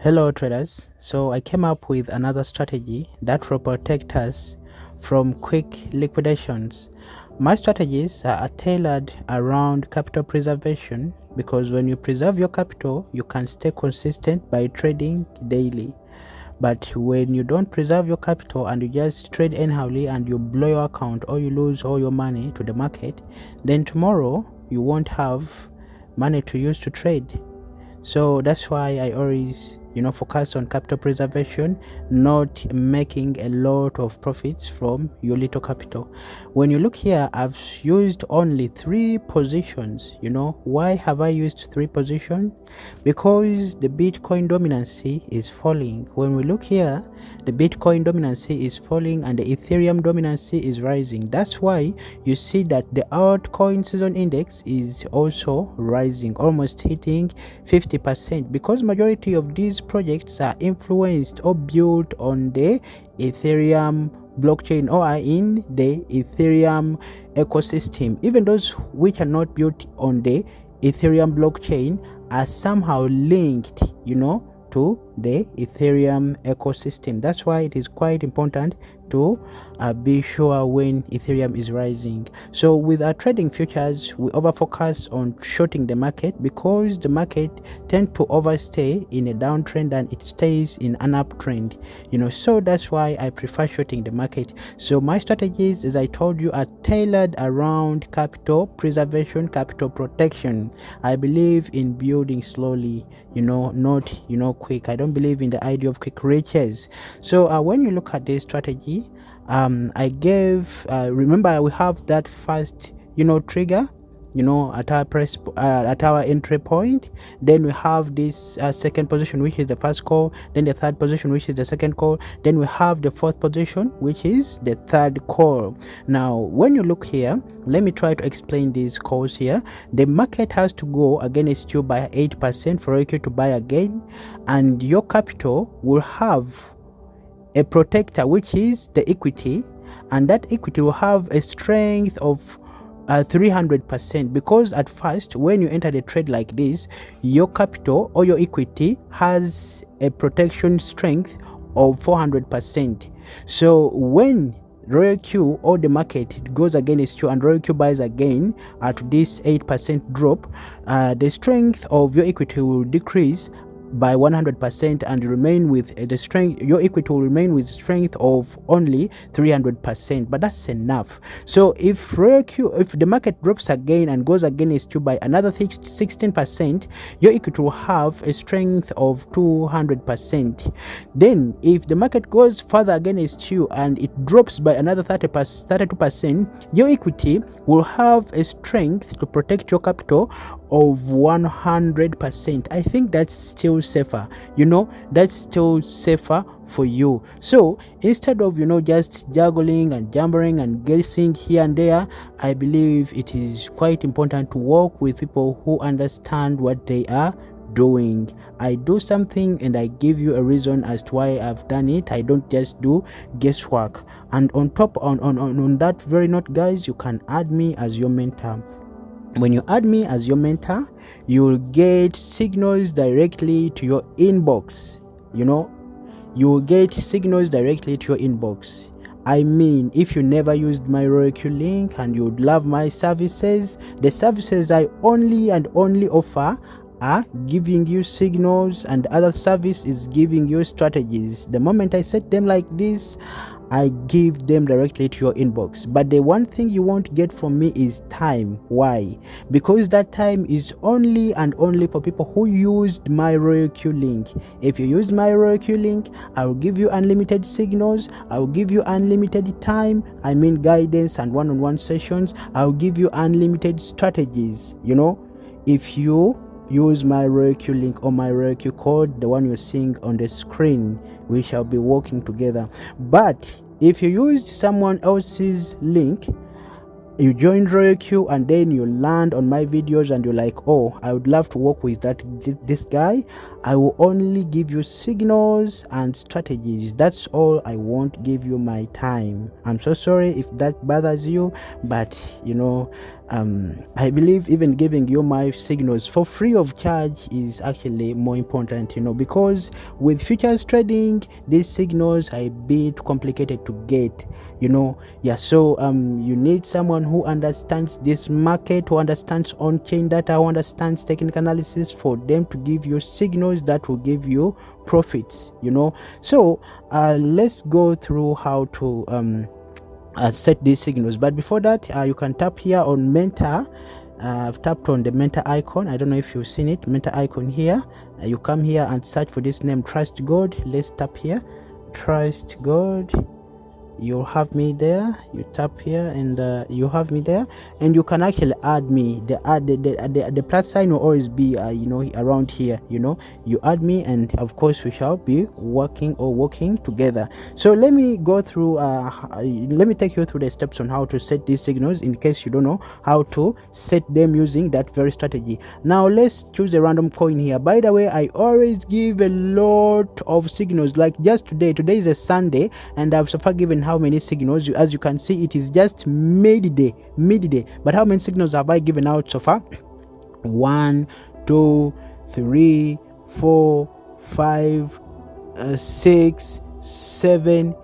Hello traders, so I came up with another strategy that will protect us from quick liquidations. My strategies are tailored around capital preservation because when you preserve your capital, you can stay consistent by trading daily. But when you don't preserve your capital and you just trade anyhowly and you blow your account or you lose all your money to the market, then tomorrow you won't have money to use to trade. So that's why I always focus on capital preservation, not making a lot of profits from your little capital. When you look here, I've used only 3 positions. Why have I used 3 positions? Because the Bitcoin dominancy is falling. When we look here, the Bitcoin dominancy is falling and the Ethereum dominancy is rising. That's why you see that the altcoin season index is also rising, almost hitting 50%, because majority of these projects are influenced or built on the Ethereum blockchain or are in the Ethereum ecosystem. Even those which are not built on the Ethereum blockchain are somehow linked to the Ethereum ecosystem. That's why it is quite important to be sure when Ethereum is rising. So with our trading futures, we over focus on shorting the market because the market tends to overstay in a downtrend and it stays in an uptrend. So that's why I prefer shorting the market. So my strategies, as I told you, are tailored around capital preservation, capital protection. I believe in building slowly, not quick. I don't believe in the idea of quick riches. So when you look at this strategy, I gave remember we have that first trigger at our at our entry point. Then we have this second position, which is the first call, then the third position, which is the second call, then we have the fourth position, which is the third call. Now when you look here, let me try to explain these calls here. The market has to go against you by 8% for you to buy again, and your capital will have a protector, which is the equity, and that equity will have a strength of 300%, because at first when you enter the trade like this, your capital or your equity has a protection strength of 400%. So when RoyalQ or the market goes against you and RoyalQ buys again at this 8% drop, the strength of your equity will decrease by 100% and remain with the strength. Your equity will remain with strength of only 300%, but that's enough. So if the market drops again and goes against you by another 16%, your equity will have a strength of 200%. Then if the market goes further against you and it drops by another 32%, your equity will have a strength to protect your capital of 100%. I think that's still safer. That's still safer for you. So instead of just juggling and jumbling and guessing here and there, I believe it is quite important to work with people who understand what they are doing. I do something and I give you a reason as to why I've done it. I don't just do guesswork. And on top on that very note, guys, you can add me as your mentor. When you add me as your mentor, you'll get signals directly to your inbox. You will get signals directly to your inbox. I mean, if you never used my RoyalQ link and you would love my services, the services I only offer are giving you signals, and other service is giving you strategies. The moment I set them like this, I give them directly to your inbox. But the one thing you won't get from me is time. Why? Because that time is only and only for people who used my RoyalQ link. If you used my RoyalQ link, I will give you unlimited signals, I will give you unlimited time, I mean guidance and one-on-one sessions. I will give you unlimited strategies. If you use my RoyalQ link or my RoyalQ code, the one you're seeing on the screen, we shall be working together. But if you used someone else's link, you join RoyalQ and then you land on my videos and you're like, oh, I would love to work with this guy, I will only give you signals and strategies. That's all I won't give you my time. I'm so sorry if that bothers you, but I believe even giving you my signals for free of charge is actually more important, because with futures trading, these signals are a bit complicated to get, so you need someone who understands this market, who understands on-chain data, who understands technical analysis, for them to give you signals that will give you profits. So let's go through how to set these signals. But before that, you can tap here on Mentor. I've tapped on the Mentor icon. I don't know if you've seen it, Mentor icon here. You come here and search for this name, TrustGod. Let's tap here, TrustGod. You'll have me there. You tap here and you have me there, and you can actually add me. The plus sign will always be around here. You add me, and of course we shall be working together. So let me go through let me take you through the steps on how to set these signals, in case you don't know how to set them using that very strategy. Now let's choose a random coin here. By the way, I always give a lot of signals. Like just today is a Sunday, and I've so far given how many signals? As you can see, it is just midday. But how many signals have I given out so far? 1, 2, 3, 4, 5, 6, 7,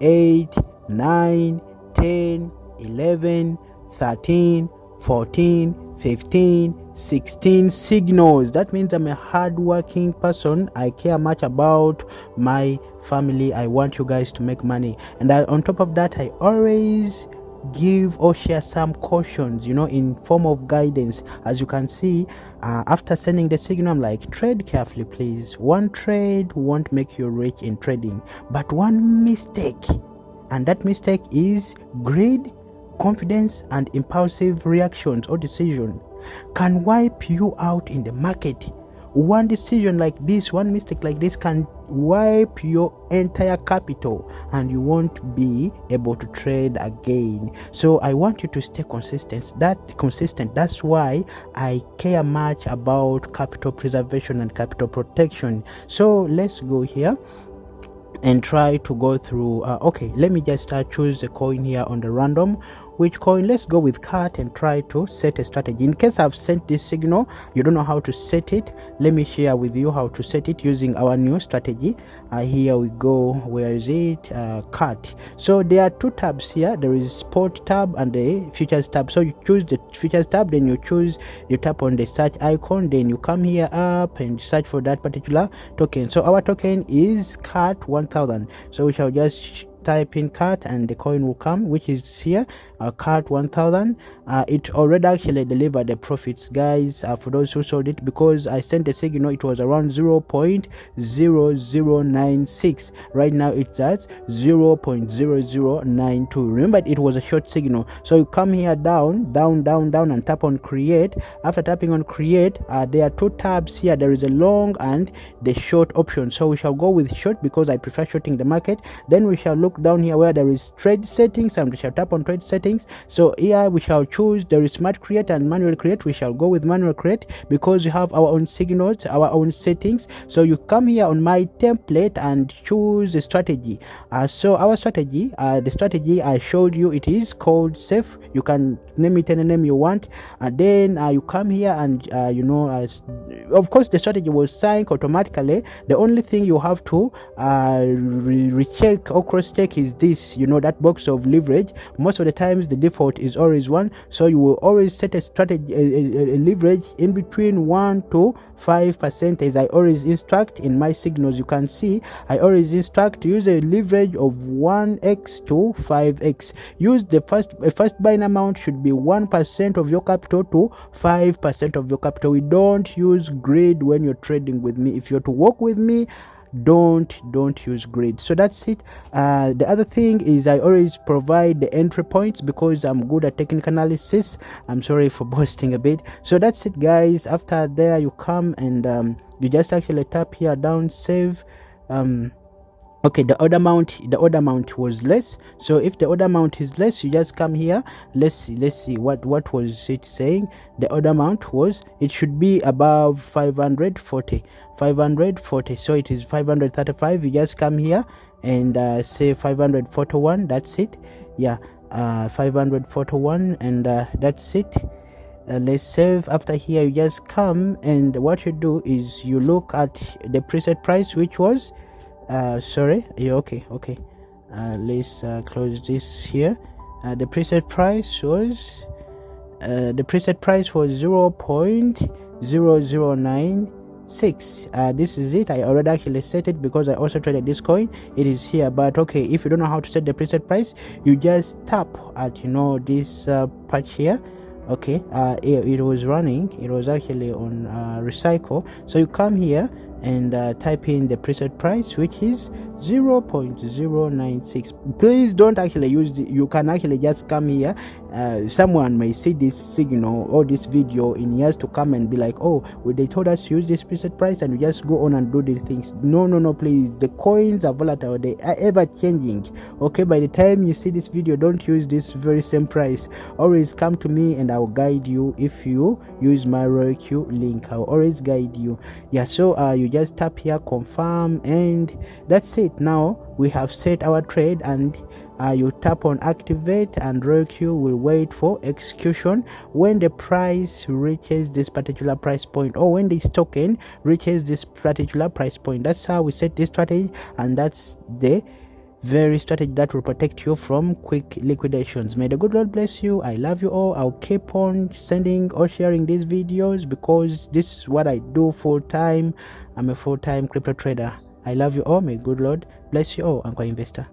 8, 9, 10, 11, 13, 14, 15, 16 signals. That means I'm a hard-working person. I care much about my family. I want you guys to make money, and on top of that, I always give or share some cautions, in form of guidance. As you can see, after sending the signal, I'm like, trade carefully, please. One trade won't make you rich in trading, but one mistake, and that mistake is greed, confidence, and impulsive reactions or decision, can wipe you out in the market. One decision like this, one mistake like this, can wipe your entire capital, and you won't be able to trade again. So I want you to stay consistent. That's why I care much about capital preservation and capital protection. So let's go here and try to go through. Okay, let me just choose a coin here on the random. Which coin? Let's go with CAT and try to set a strategy. In case I've sent this signal, you don't know how to set it, let me share with you how to set it using our new strategy. Here we go. Where is it? CAT. So there are two tabs here. There is Spot tab and the Futures tab. So you choose the Futures tab, then you tap on the search icon, then you come here up and search for that particular token. So our token is CAT 1000. So we shall just type in CAT and the coin will come, which is here, CAT 1000. It already actually delivered the profits, guys, for those who sold it, because I sent a signal. It was around 0.0096. right now it's at 0.0092. remember, it was a short signal. So you come here down and tap on create. After tapping on create, there are two tabs here. There is a long and the short option. So we shall go with short because I prefer shorting the market. Then we shall look down here where there is trade settings, and we shall tap on trade settings. So here we shall choose, there is smart create and manual create. We shall go with manual create because we have our own signals, our own settings. So you come here on my template and choose a strategy. So our strategy, the strategy I showed you, it is called safe. You can name it any name you want. And then you come here and of course the strategy will sync automatically. The only thing you have to recheck or cross check is this, that box of leverage. Most of the times the default is always 1, so you will always set a strategy, a leverage in between 1 to 5%, as I always instruct in my signals. You can see I always instruct to use a leverage of 1x to 5x. Use the first buying amount should be 1% of your capital to 5% of your capital. We don't use greed when you're trading with me. If you're to work with me, don't use greed. So that's it. The other thing is I always provide the entry points because I'm good at technical analysis. I'm sorry for boasting a bit. So that's it, guys. After there, you come and you just actually tap here down, save. Okay, the order amount was less. So if the order amount is less, you just come here. Let's see what was it saying. The order amount was, it should be above 540. So it is 535. You just come here and say 541. That's it. Yeah, 541, and that's it. Let's save. After here, you just come, and what you do is you look at the preset price, which was sorry, yeah, okay. Let's close this here. The preset price was 0.0096. This is it. I already actually set it because I also traded this coin. It is here. But okay, if you don't know how to set the preset price, you just tap at this patch here. Okay, it was running, it was actually on recycle. So you come here and type in the preset price, which is 0.096. Please don't actually use you can actually just come here. Someone may see this signal or this video in years to come and be like, oh, well, they told us to use this preset price, and we just go on and do these things. No, please. The coins are volatile, they are ever changing. Okay, by the time you see this video, don't use this very same price. Always come to me and I'll guide you. If you use my RoyalQ link, I'll always guide you. Yeah, so you just tap here, confirm, and that's it. Now we have set our trade, and you tap on activate, and RoyalQ will wait for execution when the price reaches this particular price point, or when this token reaches this particular price point. That's how we set this strategy, and that's the very strategy that will protect you from quick liquidations. May the good Lord bless you. I love you all. I'll keep on sending or sharing these videos because this is what I do full time. I'm a full-time crypto trader. I love you all. May good Lord bless you all, Uncle Investor.